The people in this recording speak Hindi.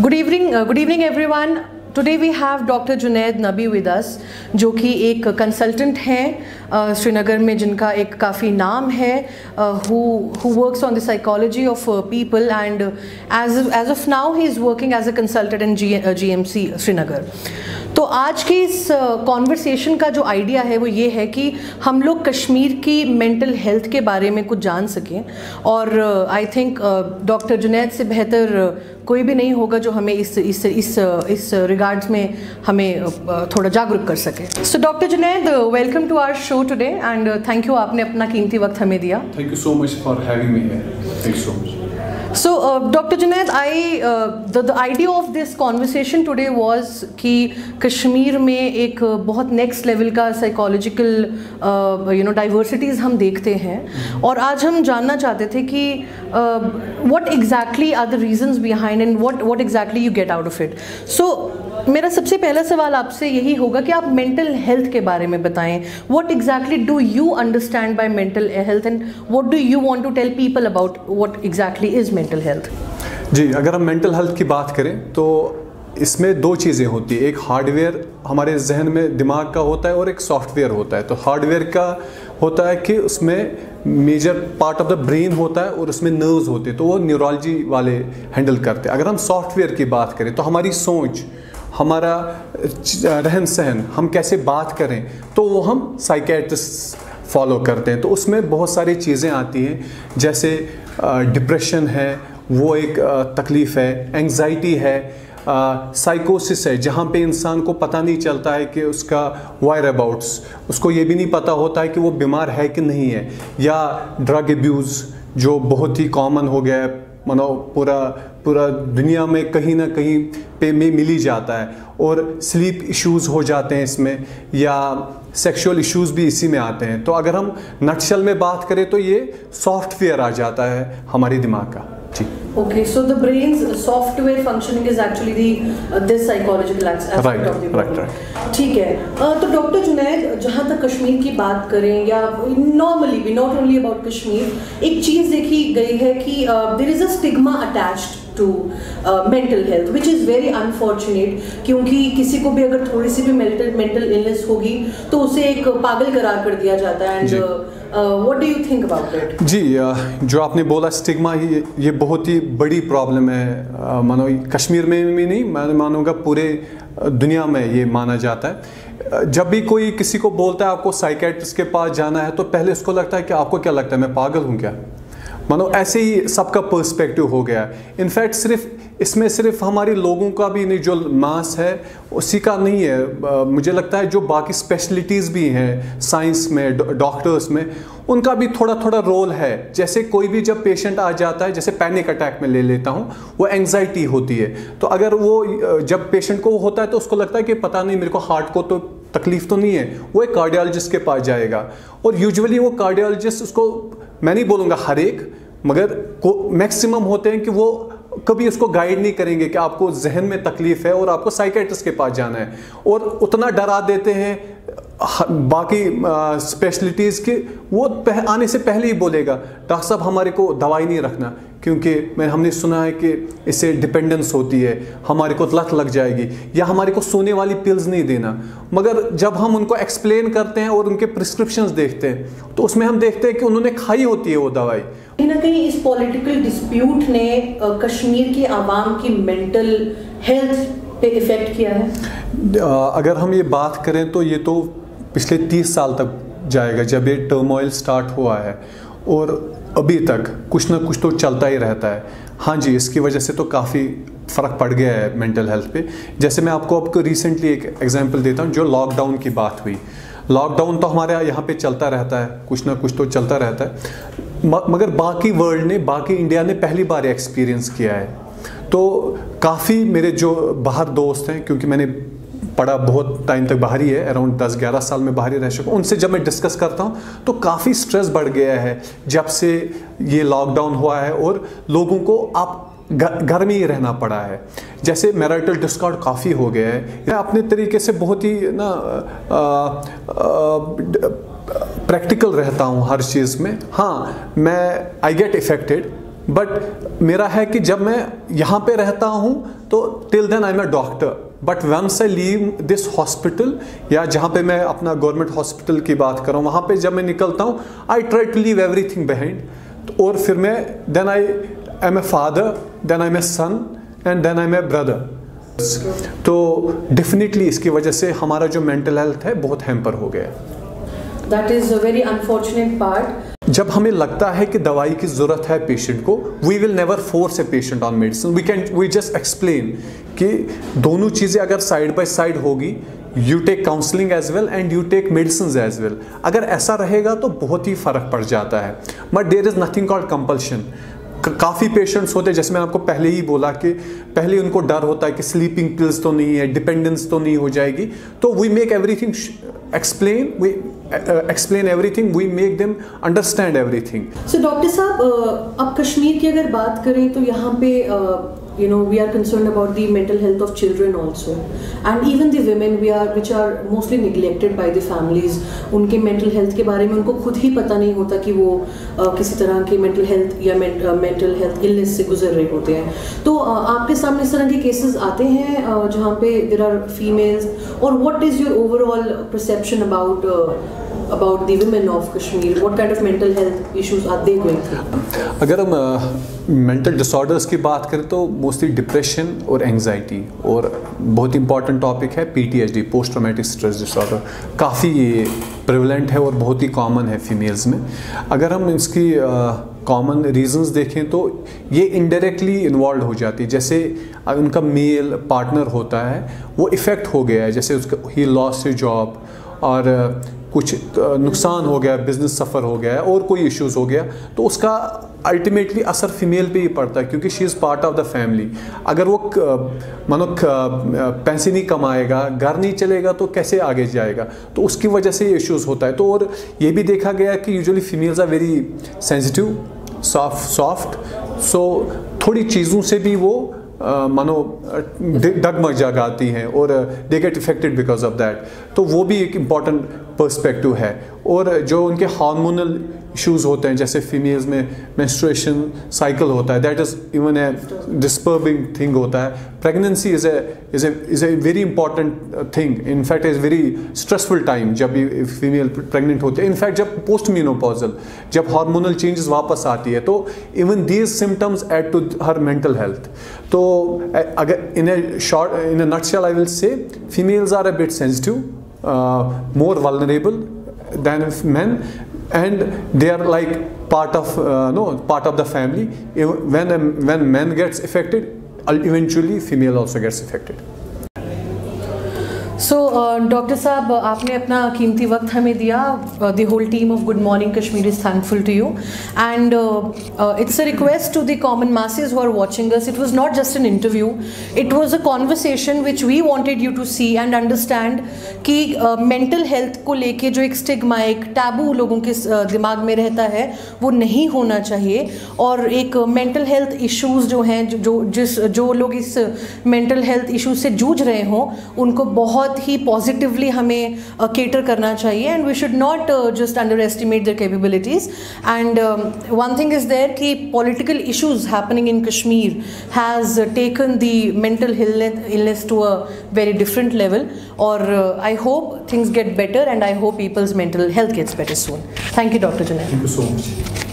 Good evening everyone. Today we have Dr. Junaid Nabi with us, जो कि एक कंसल्टेंट हैं श्रीनगर में, जिनका एक काफ़ी नाम है, who works on the psychology of people, and as of now he is working as a consultant in GMC Srinagar. तो आज की इस कॉन्वर्सेशन का जो आइडिया है वो ये है कि हम लोग कश्मीर की मेंटल हेल्थ के बारे में कुछ जान सकें, और आई थिंक डॉक्टर जुनैद से बेहतर कोई भी नहीं होगा जो हमें इस रिगार्ड्स में हमें थोड़ा जागरूक कर सके. So doctor Junaid, welcome to our show today and thank you, आपने अपना कीमती वक्त हमें दिया. Thank you so much for having me here. Thank you so much. So Dr. Junaid, the idea of this conversation today was कि कश्मीर में एक बहुत नेक्स्ट लेवल का साइकोलॉजिकल डाइवर्सिटीज़ हम देखते हैं, और आज हम जानना चाहते थे कि what exactly are the reasons behind and what exactly you get out of it. So मेरा सबसे पहला सवाल आपसे यही होगा कि आप मेंटल हेल्थ के बारे में बताएं. What exactly do you understand by mental health and what do you want to tell people about what exactly is mental health? जी, अगर हम मेंटल हेल्थ की बात करें तो इसमें दो चीज़ें होती हैं. एक हार्डवेयर हमारे जहन में दिमाग का होता है और एक सॉफ्टवेयर होता है. तो हार्डवेयर का होता है कि उसमें major part of the brain होता है और उसमें नर्व्स होते हैं, तो वो न्यूरोलॉजी वाले हैंडल करते हैं. अगर हम सॉफ्टवेयर की बात करें तो हमारी सोच, हमारा रहन सहन, हम कैसे बात करें, तो वो हम साइकेट्रिस्ट फॉलो करते हैं. तो उसमें बहुत सारी चीज़ें आती हैं, जैसे डिप्रेशन है, वो एक तकलीफ़ है, एंग्जाइटी है, साइकोसिस है, जहाँ पे इंसान को पता नहीं चलता है कि उसका वायर अबाउट्स, उसको ये भी नहीं पता होता है कि वो बीमार है कि नहीं है, या ड्रग अब्यूज़ जो बहुत ही कॉमन हो गया है, मानो पूरा दुनिया में कहीं ना कहीं पे में मिल ही जाता है. और स्लीप इश्यूज़ हो जाते हैं इसमें, या सेक्सुअल इश्यूज़ भी इसी में आते हैं. तो अगर हम नटशल में बात करें तो ये सॉफ्टवेयर आ जाता है हमारे दिमाग का. जी. Okay, so the brain's software functioning is actually this psychological aspect of the body. Right. ठीक है. तो डॉक्टर जुनैद, जहाँ तक कश्मीर की बात करें या नॉर्मली भी, नॉट ओनली अबाउट कश्मीर, एक चीज़ देखी गई है कि there is a stigma attached to mental health, which is very unfortunate, क्योंकि किसी को भी अगर थोड़ी सी भी mental illness होगी तो उसे एक पागल करार कर दिया जाता है. And what do you think about it? जी, जो आपने बोला स्टिग्मा, ये बहुत ही बड़ी प्रॉब्लम है. मानो कश्मीर में भी नहीं, मैं मानूंगा पूरे दुनिया में ये माना जाता है. जब भी कोई किसी को बोलता है आपको साइकेट्रिस्ट के पास जाना है, तो पहले उसको लगता है कि आपको क्या लगता है, मैं पागल हूँ क्या? मानो ऐसे ही सबका पर्सपेक्टिव हो गया. इनफैक्ट इसमें सिर्फ हमारे लोगों का भी नहीं, जो मास है उसी का नहीं है. मुझे लगता है जो बाकी स्पेशलिटीज़ भी हैं साइंस में, डॉक्टर्स में, उनका भी थोड़ा थोड़ा रोल है. जैसे कोई भी जब पेशेंट आ जाता है, जैसे पैनिक अटैक में ले लेता हूँ, वो एंग्जाइटी होती है. तो अगर वो जब पेशेंट को होता है तो उसको लगता है कि पता नहीं, मेरे को हार्ट को तो तकलीफ तो नहीं है, वो एक कार्डियोलॉजिस्ट के पास जाएगा. और यूजुअली वो कार्डियोलॉजिस्ट, उसको मैं नहीं बोलूँगा हर एक, मगर मैक्सिमम होते हैं कि वो कभी उसको गाइड नहीं करेंगे कि आपको जहन में तकलीफ है और आपको साइकेट्रिस्ट के पास जाना है, और उतना डरा देते हैं बाकी स्पेशलिटीज़ के. वो आने से पहले ही बोलेगा, डॉक्टर साहब हमारे को दवाई नहीं रखना, क्योंकि हमने सुना है कि इससे डिपेंडेंस होती है, हमारे को लत लग जाएगी, या हमारे को सोने वाली पिल्स नहीं देना. मगर जब हम उनको एक्सप्लेन करते हैं और उनके प्रिस्क्रिप्शंस देखते हैं, तो उसमें हम देखते हैं कि उन्होंने खाई होती है वो दवाई. कहीं ना कहीं इस पॉलिटिकल डिस्प्यूट ने कश्मीर की आवाम की मेंटल हेल्थ पे इफेक्ट किया है. अगर हम ये बात करें तो ये तो पिछले 30 साल तक जाएगा, जब ये टर्मोइल स्टार्ट हुआ है, और अभी तक कुछ ना कुछ तो चलता ही रहता है. हाँ जी, इसकी वजह से तो काफ़ी फ़र्क पड़ गया है मेंटल हेल्थ पे. जैसे मैं आपको रिसेंटली एक एग्जांपल देता हूँ. जो लॉकडाउन की बात हुई, लॉकडाउन तो हमारे यहाँ पे चलता रहता है, कुछ ना कुछ तो चलता रहता है, मगर बाकी वर्ल्ड ने, बाकी इंडिया ने पहली बार एक्सपीरियंस किया है. तो काफ़ी मेरे जो बाहर दोस्त हैं, क्योंकि मैंने पढ़ा बहुत टाइम तक बाहर ही है, अराउंड 10-11 साल में बाहर ही रह चुका हूँ, उनसे जब मैं डिस्कस करता हूँ तो काफ़ी स्ट्रेस बढ़ गया है जब से ये लॉकडाउन हुआ है, और लोगों को आप घर में ही रहना पड़ा है. जैसे मैरिटल डिस्कॉर्ड काफ़ी हो गया है. मैं अपने तरीके से बहुत ही ना प्रैक्टिकल रहता हूँ हर चीज़ में. हाँ, मैं आई गेट इफेक्टेड, बट मेरा है कि जब मैं यहाँ पे रहता हूँ तो till then I am a doctor, but once I leave this hospital या जहाँ पे मैं अपना गवर्नमेंट हॉस्पिटल की बात कर रहा हूँ, वहाँ पे जब मैं निकलता हूँ I try to leave everything behind. और फिर मैं then I am a father, then I am a son and then I am a brother. तो डेफिनेटली इसकी वजह से हमारा जो मेंटल हेल्थ है बहुत हैम्पर हो गया। That is a very unfortunate part. जब हमें लगता है कि दवाई की ज़रूरत है पेशेंट को, we will never force a patient on medicine, we just explain कि दोनों चीज़ें अगर साइड बाय साइड होगी, you take counselling as well and you take medicine as well. अगर ऐसा रहेगा तो बहुत ही फ़र्क पड़ जाता है, but there is nothing called compulsion. काफ़ी पेशेंट्स होते हैं, जैसे मैंने आपको पहले ही बोला कि पहले उनको डर होता है कि स्लीपिंग पिल्स तो नहीं है, डिपेंडेंस तो नहीं हो जाएगी, तो we make everything explain everything, we make them understand everything. So doctor साहब, अब कश्मीर की अगर बात करें तो यहाँ पे we are concerned about the mental health of children also, and even the women which are mostly neglected by the families. उनके mental health के बारे में उनको खुद ही पता नहीं होता कि वो किसी तरह के mental health या mental health illness से गुजर रहे होते हैं। तो आपके सामने इस तरह के cases आते हैं जहाँ पे there are females, और what is your overall perception about the women of Kashmir? What kind of mental health issues are they going through? अगर हम मेंटल डिसऑर्डर्स की बात करें तो मोस्टली डिप्रेशन और एंजाइटी, और बहुत इंपॉर्टेंट टॉपिक है PTSD, post traumatic stress disorder. काफ़ी ये प्रिवलेंट है और बहुत ही कॉमन है फीमेल्स में। अगर हम इसकी कॉमन रीजंस देखें तो ये इनडायरेक्टली इन्वॉल्व हो जाती है। जैसे उनका मेल पार्टनर होता है, वो इफ़ेक्ट हो गया है, जैसे उसका ही लॉस्ट जॉब और कुछ नुकसान हो गया, बिजनेस सफ़र हो गया और कोई इश्यूज़ हो गया, तो उसका अल्टीमेटली असर फीमेल पे ही पड़ता है, क्योंकि she is part of the family. अगर वो मानो पैसे नहीं कमाएगा, घर नहीं चलेगा, तो कैसे आगे जाएगा? तो उसकी वजह से ये इश्यूज़ होता है। तो और ये भी देखा गया कि usually females are very sensitive, soft, so थोड़ी चीज़ों से भी वो मानो डगमग जाती हैं और they get affected because of that. तो वो भी एक इम्पॉर्टेंट पर्सपेक्टिव है। और जो उनके हार्मोनल इश्यूज़ होते हैं, जैसे फीमेल्स में मेंस्ट्रुएशन साइकिल होता है, that is even a disturbing thing होता है। Pregnancy is a very important thing, in fact is very stressful time जब फीमेल प्रेग्नेंट होती है। इनफैक्ट जब पोस्ट मेनोपॉजल, जब हार्मोनल चेंजेस वापस आती है, तो even these symptoms add to her mental health. तो अगर in a nutshell I will say females are a bit sensitive, more vulnerable than men, and they are like part of the family. When men gets affected, eventually female also gets affected. So doctor साहब, आपने अपना कीमती वक्त हमें दिया। The whole team of good morning Kashmir is thankful to you, and it's a request to the common masses who are watching us. It was not just an interview, it was a conversation which we wanted you to see and understand कि मेंटल हेल्थ को लेके जो एक स्टिग्मा, एक टैबू लोगों के दिमाग में रहता है, वो नहीं होना चाहिए। और एक मेंटल हेल्थ इश्यूज़ जो हैं, जो लोग इस मेंटल हेल्थ इश्यूज से जूझ रहे हों, उनको बहुत ही पॉजिटिवली हमें केटर करना चाहिए, and we should not just underestimate their capabilities. And one thing is there कि political issues happening in Kashmir has taken the mental illness to a very different level, or I hope things get better, and I hope people's mental health gets better soon. Thank you, Dr. Junaid. Thank you so much.